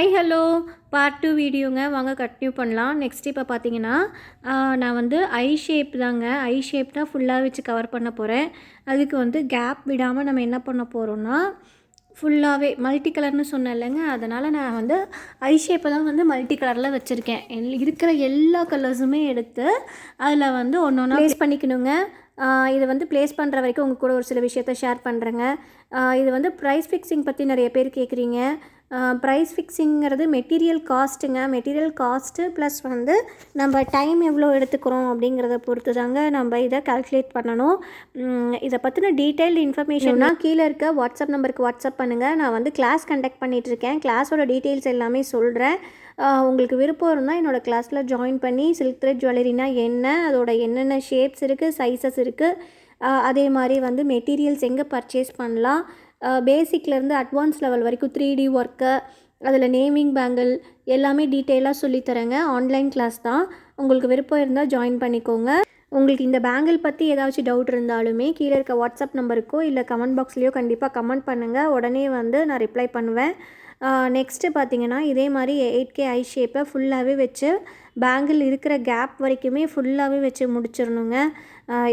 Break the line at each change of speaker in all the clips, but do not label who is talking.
Hi hello part 2 வீடியோங்க. வாங்க continue பண்ணலாம். Next இப்போ பார்த்தீங்கன்னா நான் வந்து ஐ ஷேப் தான் ஃபுல்லாக வச்சு கவர் பண்ண போகிறேன். அதுக்கு வந்து கேப் விடாமல் நம்ம என்ன பண்ண போகிறோம்னா ஃபுல்லாகவே மல்டி கலர்னு சொன்னேன் இல்லைங்க, அதனால் நான் வந்து ஐ ஷேப்பை தான் வந்து மல்டி கலரில் வச்சுருக்கேன். இருக்கிற எல்லா கலர்ஸுமே எடுத்து அதில் வந்து ஒன்று ஒன்றா ப்ளேஸ் பண்ணிக்கணுங்க. இது வந்து ப்ளேஸ் பண்ணுற வரைக்கும் உங்கள் கூட ஒரு சில விஷயத்த ஷேர் பண்ணுறேங்க. இது வந்து ப்ரைஸ் ஃபிக்ஸிங் பற்றி நிறைய பேர் கேட்குறீங்க. ப்ரைஸ் ஃபிக்ஸிங்கிறது மெட்டீரியல் காஸ்ட்டு ப்ளஸ் வந்து நம்ம டைம் எவ்வளோ எடுத்துக்கிறோம் அப்படிங்கிறத பொறுத்து தாங்க நம்ம இதை கால்குலேட் பண்ணணும். இதை பற்றின டீட்டெயில்டு இன்ஃபர்மேஷன்னா கீழே இருக்க வாட்ஸ்அப் நம்பருக்கு வாட்ஸ்அப் பண்ணுங்கள். நான் வந்து கிளாஸ் கண்டக்ட் பண்ணிகிட்ருக்கேன். கிளாஸோட டீட்டெயில்ஸ் எல்லாமே சொல்கிறேன். உங்களுக்கு விருப்பம் இருந்தால் என்னோடய கிளாஸில் ஜாயின் பண்ணி சில்க் த்ரெட் ஜுவல்லரினா என்ன, அதோட என்னென்ன ஷேப்ஸ் இருக்குது, சைஸஸ் இருக்குது, அதே மாதிரி வந்து மெட்டீரியல்ஸ் எங்கே பர்ச்சேஸ் பண்ணலாம், பேசிக்லேருந்து அட்வான்ஸ் லெவல் வரைக்கும் 3D ஒர்க்கு, அதில் நேமிங் பேங்கிள் எல்லாமே டீட்டெயிலாக சொல்லித்தரேங்க. ஆன்லைன் கிளாஸ் தான். உங்களுக்கு விருப்பம் இருந்தால் ஜாயின் பண்ணிக்கோங்க. உங்களுக்கு இந்த பேங்கிள் பற்றி ஏதாச்சும் டவுட் இருந்தாலுமே கீழே இருக்க வாட்ஸ்அப் நம்பருக்கோ இல்லை கமெண்ட் பாக்ஸ்லேயோ கண்டிப்பாக கமெண்ட் பண்ணுங்கள். உடனே வந்து நான் ரிப்ளை பண்ணுவேன். நெக்ஸ்ட்டு பார்த்திங்கன்னா இதே மாதிரி 8K ஐ ஷேப்பை ஃபுல்லாகவே வச்சு பேங்கிள் இருக்கிற கேப் வரைக்குமே ஃபுல்லாகவே வச்சு முடிச்சிடணுங்க.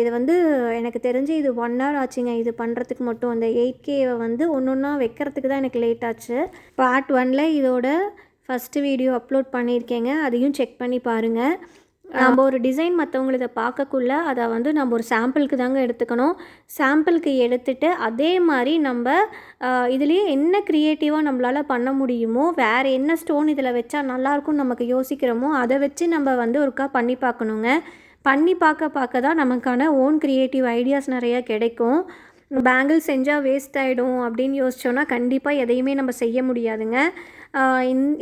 இது வந்து எனக்கு தெரிஞ்சு இது 1 hour ஆச்சுங்க இது பண்ணுறதுக்கு மட்டும். அந்த 8Kவை வந்து ஒன்று ஒன்றா வைக்கிறதுக்கு தான் எனக்கு லேட் ஆச்சு. பார்ட் 1ல் இதோட ஃபஸ்ட்டு வீடியோ அப்லோட் பண்ணியிருக்கேங்க, அதையும் செக் பண்ணி பாருங்கள். நம்ம ஒரு டிசைன் மற்றவங்களை இதை பார்க்கக்குள்ள அதை வந்து நம்ம ஒரு சாம்பிளுக்கு தாங்க எடுத்துக்கணும். சாம்பிளுக்கு எடுத்துகிட்டு அதே மாதிரி நம்ம இதுலேயே என்ன க்ரியேட்டிவாக நம்மளால் பண்ண முடியுமோ, வேறு என்ன ஸ்டோன் இதில் வச்சா நல்லாயிருக்கும்னு நமக்கு யோசிக்கிறோமோ அதை வச்சு நம்ம வந்து ஒருக்கா பண்ணி பார்க்கணுங்க. பண்ணி பார்க்க தான் நமக்கான ஓன் க்ரியேட்டிவ் ஐடியாஸ் நிறையா கிடைக்கும். பேங்கிள் செஞ்சால் வேஸ்ட் ஆகிடும் அப்படின்னு யோசிச்சோன்னா கண்டிப்பாக எதையுமே நம்ம செய்ய முடியாதுங்க.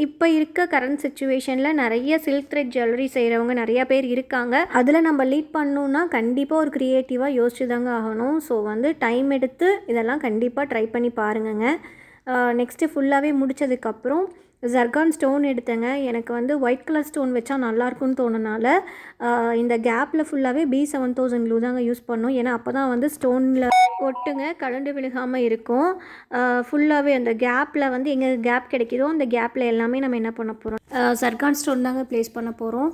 இப்போ இருக்க கரண்ட் சிச்சுவேஷனில் நிறைய சில்க் த்ரெட் ஜுவல்லரி செய்கிறவங்க நிறையா பேர் இருக்காங்க. அதில் நம்ம லீட் பண்ணணுன்னா கண்டிப்பாக ஒரு க்ரியேட்டிவாக யோசிச்சு தாங்க ஆகணும். ஸோ வந்து டைம் எடுத்து இதெல்லாம் கண்டிப்பாக ட்ரை பண்ணி பாருங்கங்க. நெக்ஸ்ட்டு ஃபுல்லாகவே முடித்ததுக்கப்புறம் ஜர்கான் ஸ்டோன் எடுத்தேங்க. எனக்கு வந்து ஒயிட் கலர் ஸ்டோன் வச்சா நல்லாயிருக்குன்னு தோணுனால இந்த கேப்பில் ஃபுல்லாகவே B7000 க்ளூ தாங்க யூஸ் பண்ணோம். ஏன்னா அப்போ தான் வந்து ஸ்டோனில் ஒட்டுங்க கலண்டு விழுகாமல் இருக்கும். ஃபுல்லாகவே அந்த கேப்பில் வந்து எங்கே கேப் கிடைக்கிதோ அந்த கேப்பில் எல்லாமே நம்ம என்ன பண்ண போகிறோம், ஜர்கான் ஸ்டோன் தாங்க ப்ளேஸ் பண்ண போகிறோம்.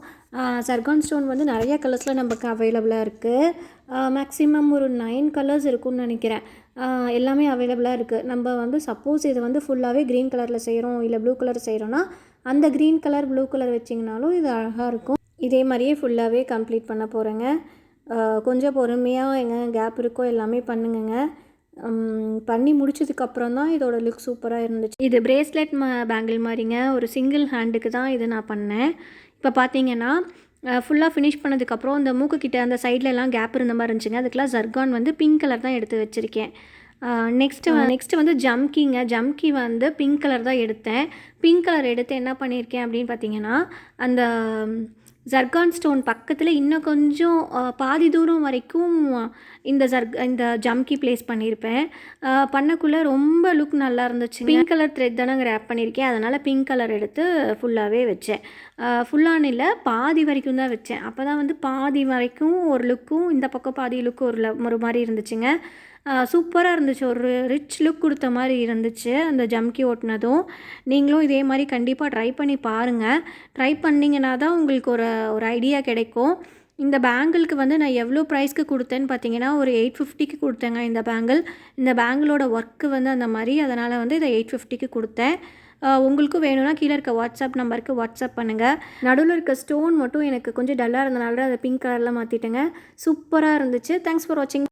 ஜர்கான் ஸ்டோன் வந்து நிறைய கலர்ஸில் நமக்கு அவைலபிளாக இருக்குது. மேக்ஸிமம் ஒரு 9 கலர்ஸ் இருக்குன்னு நினைக்கிறேன். எல்லாமே அவைலபிளாக இருக்குது. நம்ம வந்து சப்போஸ் இதை வந்து ஃபுல்லாகவே க்ரீன் கலரில் செய்கிறோம் இல்லை ப்ளூ கலர் செய்கிறோன்னா அந்த க்ரீன் கலர் ப்ளூ கலர் வச்சிங்கனாலும் இது அழகாக இருக்கும். இதே மாதிரியே ஃபுல்லாகவே கம்ப்ளீட் பண்ண போகிறேங்க. கொஞ்சம் பொறுமையாக எங்கே கேப் இருக்கோ எல்லாமே பண்ணுங்க. பண்ணி முடிச்சதுக்கப்புறம் தான் இதோட லுக் சூப்பராக இருந்துச்சு. இது பிரேஸ்லெட் பேங்கிள் மாதிரிங்க, ஒரு சிங்கிள் ஹேண்டுக்கு தான் இது நான் பண்ணேன். இப்போ பார்த்தீங்கன்னா ஃபுல்லாக ஃபினிஷ் பண்ணதுக்கப்புறம் இந்த மூக்குக்கிட்ட அந்த சைட்லலாம் கேப் இருந்த மாதிரி இருந்துச்சுங்க. அதுக்கெலாம் ஜர்கான் வந்து பிங்க் கலர் தான் எடுத்து வச்சுருக்கேன். நெக்ஸ்ட்டு வந்து ஜம்கி வந்து பிங்க் கலர் தான் எடுத்தேன். பிங்க் கலர் எடுத்து என்ன பண்ணியிருக்கேன் அப்படின்னு பார்த்தீங்கன்னா அந்த ஜர்கான் ஸ்டோன் பக்கத்தில் இன்னும் கொஞ்சம் பாதி தூரம் வரைக்கும் இந்த ஜம்கி ப்ளேஸ் பண்ணியிருப்பேன். பண்ணக்குள்ளே ரொம்ப லுக் நல்லா இருந்துச்சு. பிங்க் கலர் த்ரெட் தானே ரேப் பண்ணியிருக்கேன், அதனால் பிங்க் கலர் எடுத்து ஃபுல்லாகவே வச்சேன். ஃபுல்லான இல்லை, பாதி வரைக்கும் தான் வச்சேன். அப்போ தான் வந்து பாதி வரைக்கும் ஒரு லுக்கும் இந்த பக்கம் பாதி லுக்கு ஒரு மாதிரி இருந்துச்சுங்க. சூப்பராக இருந்துச்சு. ஒரு ரிச் லுக் கொடுத்த மாதிரி இருந்துச்சு அந்த ஜம்கி ஓட்டினதும். நீங்களும் இதே மாதிரி கண்டிப்பாக ட்ரை பண்ணி பாருங்கள். ட்ரை பண்ணிங்கன்னா தான் உங்களுக்கு ஒரு ஐடியா கிடைக்கும். இந்த பேங்கிளுக்கு வந்து நான் எவ்வளோ ப்ரைஸ்க்கு கொடுத்தேன்னு பார்த்தீங்கன்னா ஒரு 850க்கு கொடுத்தேங்க. இந்த பேங்கிளோட ஒர்க்கு வந்து அந்த மாதிரி, அதனால் வந்து இதை 850க்கு கொடுத்தேன். உங்களுக்கும் வேணும்னா கீழே இருக்க வாட்ஸ்அப் நம்பருக்கு வாட்ஸ்அப் பண்ணுங்கள். நடுவில் இருக்க ஸ்டோன் மட்டும் எனக்கு கொஞ்சம் டல்லாக இருந்தனால அதை பிங்க் கலரில் மாற்றிட்டேங்க. சூப்பராக இருந்துச்சு. தேங்க்ஸ் ஃபார் வாட்சிங்.